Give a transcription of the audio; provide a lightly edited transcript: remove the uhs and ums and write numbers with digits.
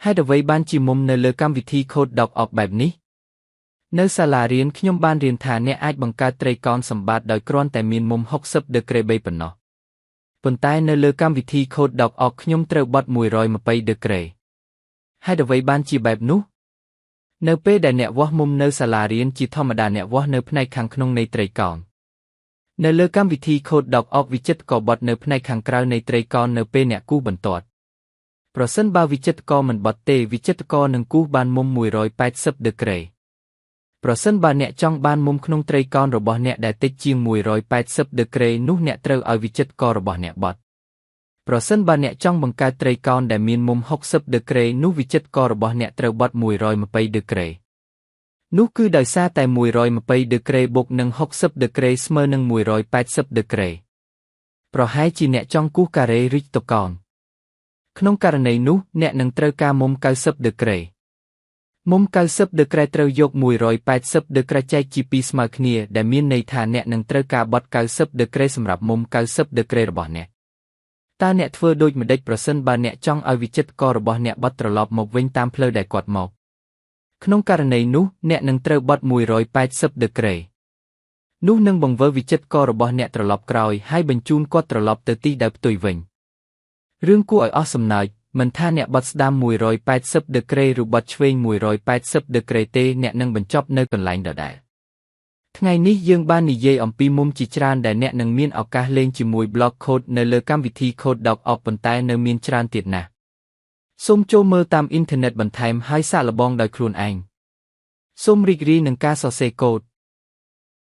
ហេតុអ្វីបានជាមុំនៅលើកម្មវិធី Code Doc អបបែបនេះនៅសាលារៀនខ្ញុំបានរៀនថាអ្នកអាចបង្កើតត្រីកោណសម្បត្តិដោយគ្រាន់តែមានមុំ60ដឺក្រេ3ប៉ុណ្ណោះប៉ុន្តែនៅលើកម្មវិធី Code Doc អបខ្ញុំត្រូវបត់120ដឺក្រេហេតុអ្វីបានជាបែបនោះនៅពេលដែលអ្នកវាស់មុំនៅសាលារៀនជាធម្មតាអ្នកវាស់នៅផ្នែកខាងក្នុងនៃត្រីកោណនៅលើកម្មវិធី Code Doc អបវិចិត្រក៏បត់នៅផ្នែកខាងក្រៅនៃត្រីកោណនៅពេលអ្នកគូសបន្ទាត់ប្រសិនបើវិចិត្រករមិនបត់ទេវិចិត្រករនឹងគូសបានមុំ180ដឺក្រេប្រសិនបើអ្នកចង់បានមុំក្នុងត្រីកោណរបស់អ្នកដែលតិចជាង180ដឺក្រេនោះអ្នកត្រូវឲ្យវិចិត្រកររបស់អ្នកបត់ប្រសិនបើអ្នកចង់បង្កើតត្រីកោណដែលមានមុំ60ដឺក្រេនោះវិចិត្រកររបស់អ្នកត្រូវបត់120ដឺក្រេនោះគឺដោយសារតែ120ដឺក្រេបូកនឹង60ដឺក្រេស្មើនឹង180ដឺក្រេប្រហែលជាអ្នកចង់គូសការ៉េឬតកោណក្នុងករណីនោះអ្នកនឹងត្រូវការមុំ90ដឺក្រេមុំ90ដឺក្រេត្រូវយក180ដឺក្រេចែកជា2ស្មើគ្នាដែលមានន័យថាអ្នកនឹងត្រូវការបត់90ដឺក្រេសម្រាប់មុំ90ដឺក្រេរបស់អ្នកតើអ្នកធ្វើដូចម្តេចប្រសិនបើអ្នកចង់ឲ្យវិចិត្រកររបស់អ្នកបត់ត្រឡប់មកវិញតាមផ្លូវដែលគាត់មកក្នុងករណីនោះអ្នកនឹងត្រូវបត់180ដឺក្រេនោះនឹងបង្វិលវិចិត្រកររបស់អ្នកត្រឡប់ក្រោយហើយបញ្ជូនគាត់ត្រឡប់ទៅទីដែលផ្ទុយវិញរឿងគួរឲ្យអស់សំណើចមិនថាអ្នកបត់ស្ដាំ180ដឺក្រេឬបត់ឆ្វេង180ដឺក្រេទេអ្នកនឹងបញ្ចប់នៅកន្លែងដដែលថ្ងៃនេះយើងបាននិយាយអំពីមុំជាច្រើនដែលអ្នកនឹងមានឱកាសលេងជាមួយ Block Code នៅលើកម្មវិធី Code Doc អបប៉ុន្តែនៅមានច្រើនទៀតណាស់សូមចូលមើលតាមអ៊ីនធឺណិតបន្ថែមហើយសាកល្បងដោយខ្លួនឯងសូមរីករាយនឹងការសរសេរកូដ